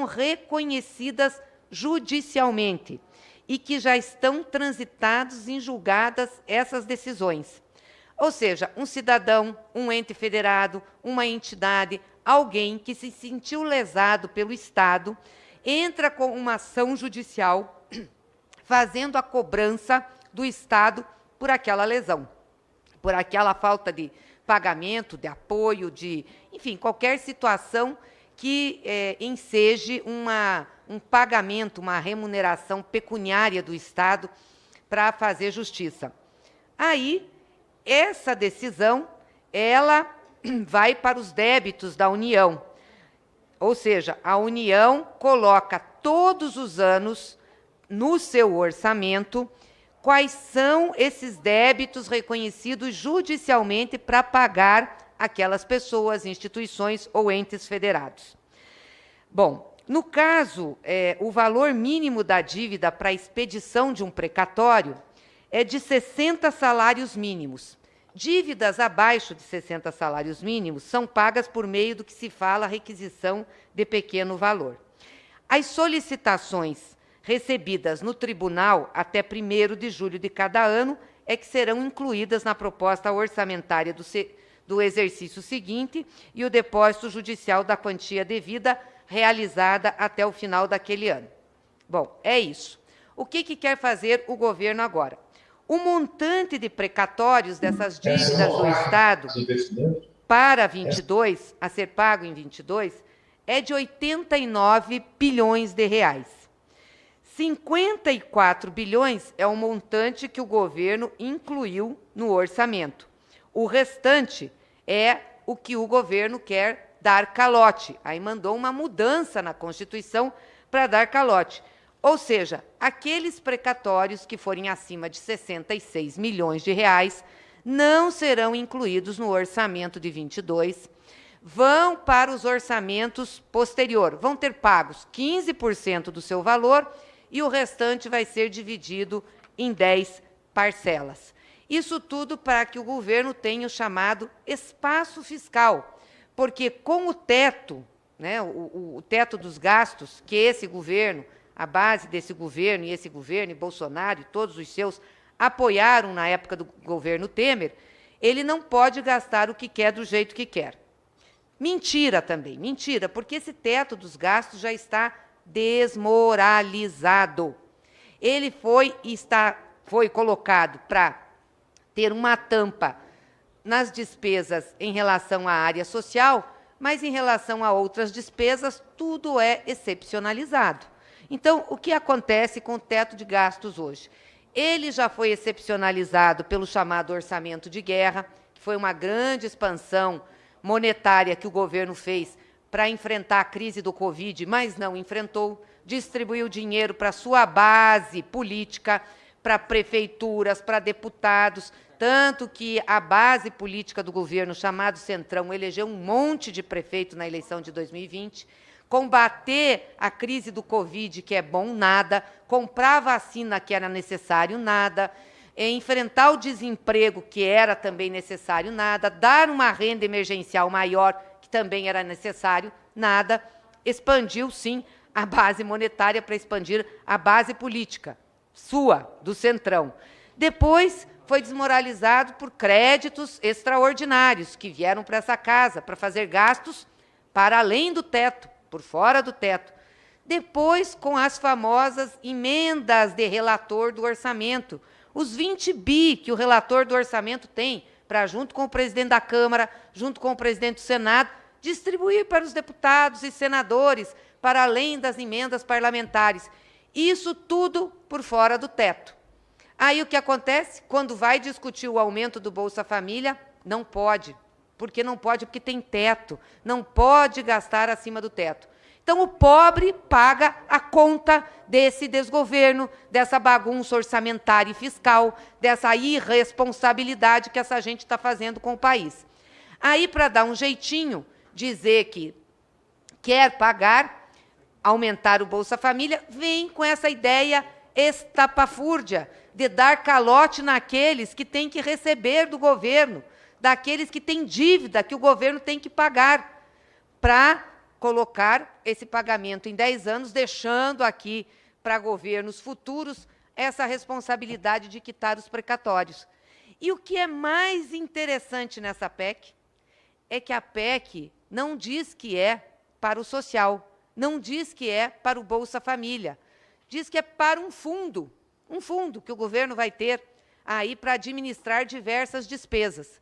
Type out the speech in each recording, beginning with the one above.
reconhecidas judicialmente e que já estão transitados em julgadas essas decisões. Ou seja, um cidadão, um ente federado, uma entidade, alguém que se sentiu lesado pelo Estado, entra com uma ação judicial fazendo a cobrança do Estado por aquela lesão, por aquela falta de pagamento, de apoio, de, enfim, qualquer situação que enseje um pagamento, uma remuneração pecuniária do Estado para fazer justiça. Aí, essa decisão, ela vai para os débitos da União. Ou seja, a União coloca todos os anos no seu orçamento quais são esses débitos reconhecidos judicialmente para pagar aquelas pessoas, instituições ou entes federados. Bom, no caso, o valor mínimo da dívida para a expedição de um precatório é de 60 salários mínimos. Dívidas abaixo de 60 salários mínimos são pagas por meio do que se fala requisição de pequeno valor. As solicitações recebidas no tribunal até 1º de julho de cada ano é que serão incluídas na proposta orçamentária do exercício seguinte e o depósito judicial da quantia devida realizada até o final daquele ano. Bom, é isso. O que quer fazer o governo agora? O montante de precatórios dessas dívidas do Estado para 22, a ser pago em 22, é de 89 bilhões de reais. 54 bilhões é o montante que o governo incluiu no orçamento. O restante é o que o governo quer dar calote. Aí mandou uma mudança na Constituição para dar calote. Ou seja, aqueles precatórios que forem acima de 66 milhões de reais não serão incluídos no orçamento de 22, vão para os orçamentos posteriores, vão ter pagos 15% do seu valor e o restante vai ser dividido em 10 parcelas. Isso tudo para que o governo tenha o chamado espaço fiscal, porque com o teto, né, o teto dos gastos que esse governo, a base desse governo, e Bolsonaro e todos os seus apoiaram na época do governo Temer, ele não pode gastar o que quer do jeito que quer. Mentira também, mentira, porque esse teto dos gastos já está desmoralizado. Ele foi colocado para ter uma tampa nas despesas em relação à área social, mas em relação a outras despesas, tudo é excepcionalizado. Então, o que acontece com o teto de gastos hoje? Ele já foi excepcionalizado pelo chamado orçamento de guerra, que foi uma grande expansão monetária que o governo fez para enfrentar a crise do Covid, mas não enfrentou, distribuiu dinheiro para sua base política, para prefeituras, para deputados, tanto que a base política do governo, chamado Centrão, elegeu um monte de prefeito na eleição de 2020, combater a crise do Covid, que é bom, nada, comprar vacina, que era necessário, nada, enfrentar o desemprego, que era também necessário, nada, dar uma renda emergencial maior, que também era necessário, nada, expandiu, sim, a base monetária para expandir a base política, sua, do Centrão. Depois, foi desmoralizado por créditos extraordinários que vieram para essa casa, para fazer gastos para além do teto, por fora do teto. Depois, com as famosas emendas de relator do orçamento, os 20 bi que o relator do orçamento tem para, junto com o presidente da Câmara, junto com o presidente do Senado, distribuir para os deputados e senadores, para além das emendas parlamentares. Isso tudo por fora do teto. Aí o que acontece? Quando vai discutir o aumento do Bolsa Família, não pode. Porque não pode, porque tem teto. Não pode gastar acima do teto. Então, o pobre paga a conta desse desgoverno, dessa bagunça orçamentária e fiscal, dessa irresponsabilidade que essa gente está fazendo com o país. Aí, para dar um jeitinho, dizer que quer pagar, aumentar o Bolsa Família, vem com essa ideia estapafúrdia de dar calote naqueles que têm que receber do governo, daqueles que têm dívida que o governo tem que pagar, para colocar esse pagamento em 10 anos, deixando aqui para governos futuros essa responsabilidade de quitar os precatórios. E o que é mais interessante nessa PEC é que a PEC não diz que é para o social, não diz que é para o Bolsa Família, diz que é para um fundo que o governo vai ter aí para administrar diversas despesas.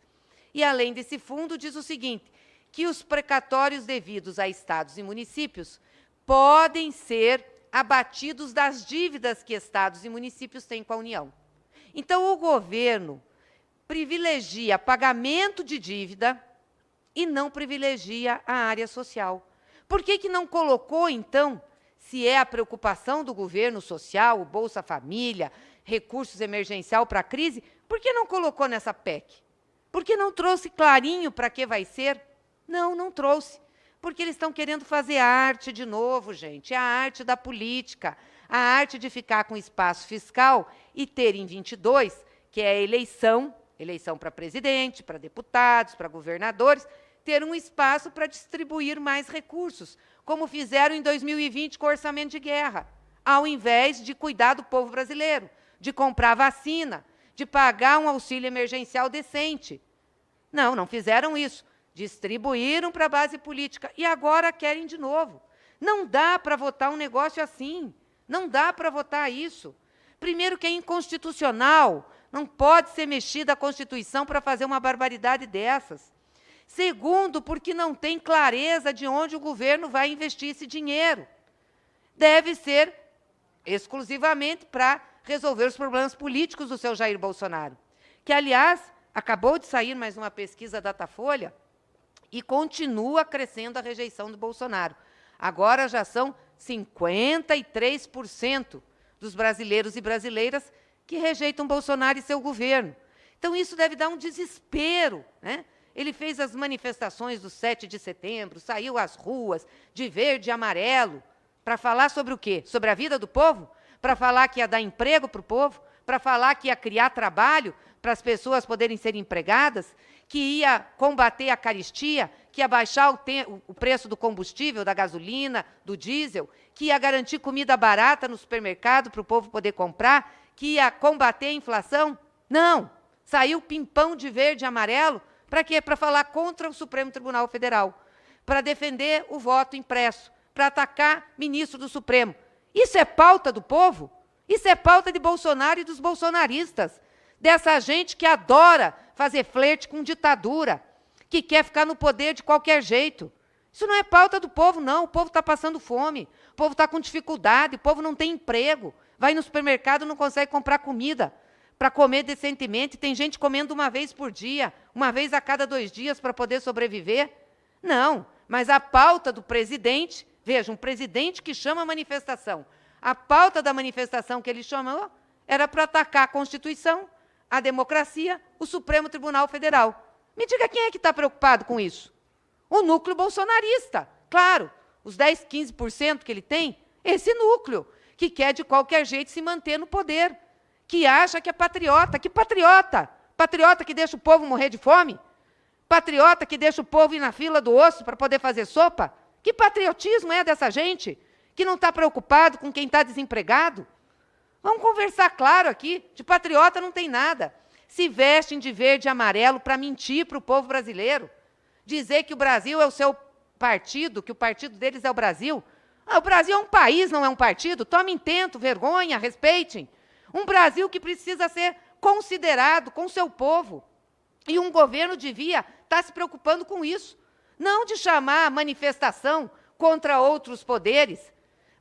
E, além desse fundo, diz o seguinte, que os precatórios devidos a estados e municípios podem ser abatidos das dívidas que estados e municípios têm com a União. Então, o governo privilegia pagamento de dívida e não privilegia a área social. Por que não colocou, então, se é a preocupação do governo social, o Bolsa Família, recursos emergencial para a crise, por que não colocou nessa PEC? Por que não trouxe clarinho para que vai ser? Não, não trouxe. Porque eles estão querendo fazer arte de novo, gente. É a arte da política. A arte de ficar com espaço fiscal e ter em 22, que é a eleição para presidente, para deputados, para governadores, ter um espaço para distribuir mais recursos, como fizeram em 2020 com o orçamento de guerra, ao invés de cuidar do povo brasileiro, de comprar vacina, de pagar um auxílio emergencial decente. Não, não fizeram isso. Distribuíram para a base política e agora querem de novo. Não dá para votar um negócio assim. Não dá para votar isso. Primeiro que é inconstitucional. Não pode ser mexida a Constituição para fazer uma barbaridade dessas. Segundo, porque não tem clareza de onde o governo vai investir esse dinheiro. Deve ser exclusivamente para resolver os problemas políticos do seu Jair Bolsonaro. Que, aliás, acabou de sair mais uma pesquisa Datafolha e continua crescendo a rejeição do Bolsonaro. Agora já são 53% dos brasileiros e brasileiras que rejeitam Bolsonaro e seu governo. Então, isso deve dar um desespero, né? Ele fez as manifestações do 7 de setembro, saiu às ruas de verde e amarelo, para falar sobre o quê? Sobre a vida do povo? Para falar que ia dar emprego para o povo? Para falar que ia criar trabalho para as pessoas poderem ser empregadas? Que ia combater a carestia? Que ia baixar o preço do combustível, da gasolina, do diesel? Que ia garantir comida barata no supermercado para o povo poder comprar? Que ia combater a inflação? Não! Saiu pimpão de verde e amarelo. Para quê? Para falar contra o Supremo Tribunal Federal, para defender o voto impresso, para atacar ministro do Supremo. Isso é pauta do povo? Isso é pauta de Bolsonaro e dos bolsonaristas, dessa gente que adora fazer flerte com ditadura, que quer ficar no poder de qualquer jeito. Isso não é pauta do povo, não. O povo está passando fome, o povo está com dificuldade, o povo não tem emprego, vai no supermercado e não consegue comprar comida para comer decentemente, tem gente comendo uma vez por dia, uma vez a cada 2 dias para poder sobreviver. Não, mas a pauta do presidente, veja, um presidente que chama a manifestação, a pauta da manifestação que ele chamou era para atacar a Constituição, a democracia, o Supremo Tribunal Federal. Me diga quem é que está preocupado com isso? O núcleo bolsonarista, claro, os 10, 15% que ele tem, esse núcleo, que quer de qualquer jeito se manter no poder, que acha que é patriota. Que patriota? Patriota que deixa o povo morrer de fome? Patriota que deixa o povo ir na fila do osso para poder fazer sopa? Que patriotismo é dessa gente? Que não está preocupado com quem está desempregado? Vamos conversar claro aqui. De patriota não tem nada. Se vestem de verde e amarelo para mentir para o povo brasileiro. Dizer que o Brasil é o seu partido, que o partido deles é o Brasil. Ah, o Brasil é um país, não é um partido. Tomem tento, vergonha, respeitem. Um Brasil que precisa ser considerado com seu povo. E um governo devia estar se preocupando com isso. Não de chamar a manifestação contra outros poderes,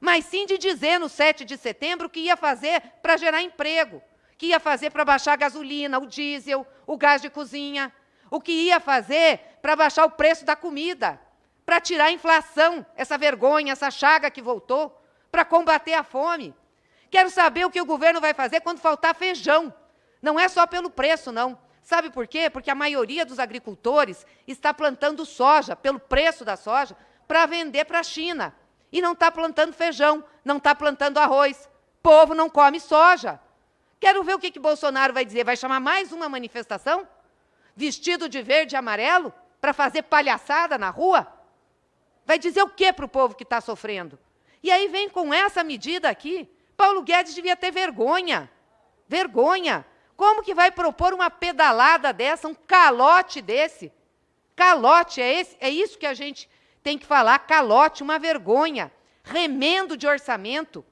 mas sim de dizer no 7 de setembro o que ia fazer para gerar emprego, que ia fazer para baixar a gasolina, o diesel, o gás de cozinha, o que ia fazer para baixar o preço da comida, para tirar a inflação, essa vergonha, essa chaga que voltou, para combater a fome. Quero saber o que o governo vai fazer quando faltar feijão. Não é só pelo preço, não. Sabe por quê? Porque a maioria dos agricultores está plantando soja, pelo preço da soja, para vender para a China. E não está plantando feijão, não está plantando arroz. Povo não come soja. Quero ver o que Bolsonaro vai dizer. Vai chamar mais uma manifestação? Vestido de verde e amarelo? Para fazer palhaçada na rua? Vai dizer o quê para o povo que está sofrendo? E aí vem com essa medida aqui. Paulo Guedes devia ter vergonha. Vergonha. Como que vai propor uma pedalada dessa, um calote desse? Calote, é isso que a gente tem que falar, calote, uma vergonha. Remendo de orçamento.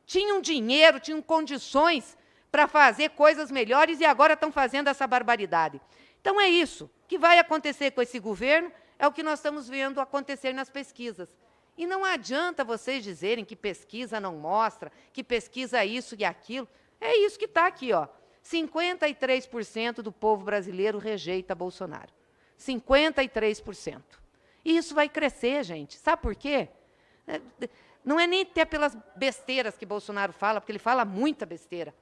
Tinham dinheiro, tinham condições para fazer coisas melhores e agora estão fazendo essa barbaridade. Então é isso. O que vai acontecer com esse governo é o que nós estamos vendo acontecer nas pesquisas. E não adianta vocês dizerem que pesquisa não mostra, que pesquisa isso e aquilo. É isso que está aqui, ó. 53% do povo brasileiro rejeita Bolsonaro. 53%. E isso vai crescer, gente. Sabe por quê? Não é nem até pelas besteiras que Bolsonaro fala, porque ele fala muita besteira.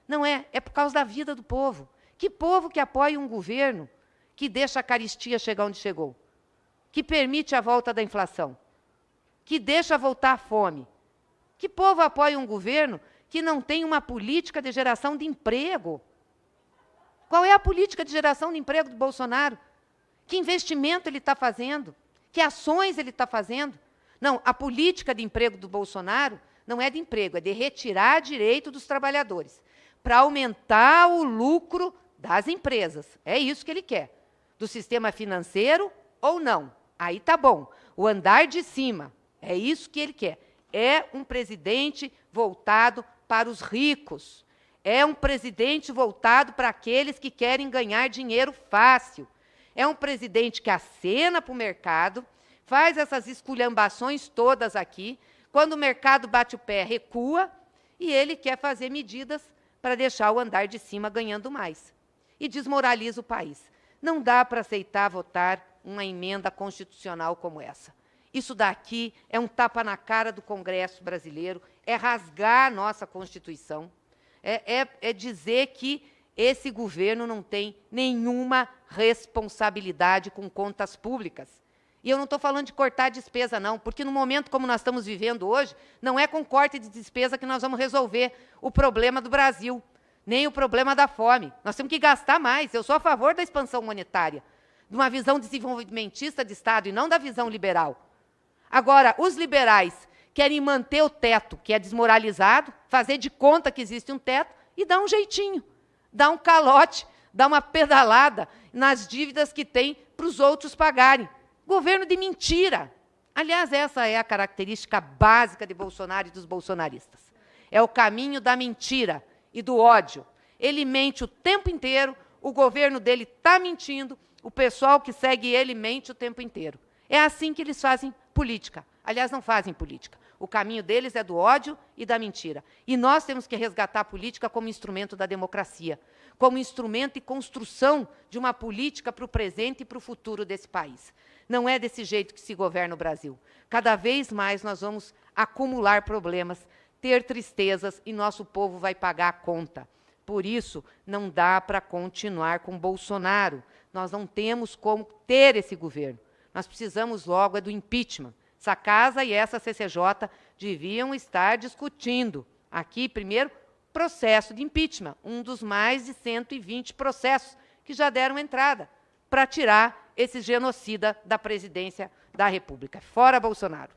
Não é, é por causa da vida do povo. Que povo que apoia um governo que deixa a caristia chegar onde chegou? Que permite a volta da inflação? Que deixa voltar a fome? Que povo apoia um governo que não tem uma política de geração de emprego? Qual é a política de geração de emprego do Bolsonaro? Que investimento ele está fazendo? Que ações ele está fazendo? Não, a política de emprego do Bolsonaro não é de emprego, é de retirar direito dos trabalhadores, para aumentar o lucro das empresas. É isso que ele quer. Do sistema financeiro ou não. Aí tá bom. O andar de cima. É isso que ele quer. É um presidente voltado para os ricos. É um presidente voltado para aqueles que querem ganhar dinheiro fácil. É um presidente que acena para o mercado, faz essas esculhambações todas aqui, quando o mercado bate o pé, recua, e ele quer fazer medidas para deixar o andar de cima ganhando mais. E desmoraliza o país. Não dá para aceitar votar uma emenda constitucional como essa. Isso daqui é um tapa na cara do Congresso brasileiro, é rasgar a nossa Constituição, é dizer que esse governo não tem nenhuma responsabilidade com contas públicas. E eu não estou falando de cortar despesa, não, porque no momento como nós estamos vivendo hoje, não é com corte de despesa que nós vamos resolver o problema do Brasil, nem o problema da fome. Nós temos que gastar mais. Eu sou a favor da expansão monetária, de uma visão desenvolvimentista de Estado e não da visão liberal. Agora, os liberais querem manter o teto, que é desmoralizado, fazer de conta que existe um teto e dar um jeitinho, dar um calote, dar uma pedalada nas dívidas que tem para os outros pagarem. Governo de mentira. Aliás, essa é a característica básica de Bolsonaro e dos bolsonaristas. É o caminho da mentira e do ódio. Ele mente o tempo inteiro, o governo dele está mentindo, o pessoal que segue ele mente o tempo inteiro. É assim que eles fazem política. Aliás, não fazem política. O caminho deles é do ódio e da mentira. E nós temos que resgatar a política como instrumento da democracia, como instrumento e construção de uma política para o presente e para o futuro desse país. Não é desse jeito que se governa o Brasil. Cada vez mais nós vamos acumular problemas, ter tristezas e nosso povo vai pagar a conta. Por isso, não dá para continuar com Bolsonaro. Nós não temos como ter esse governo. Nós precisamos logo do impeachment. Essa casa e essa CCJ deviam estar discutindo aqui, primeiro, processo de impeachment, um dos mais de 120 processos que já deram entrada para tirar esse genocida da presidência da República. Fora Bolsonaro.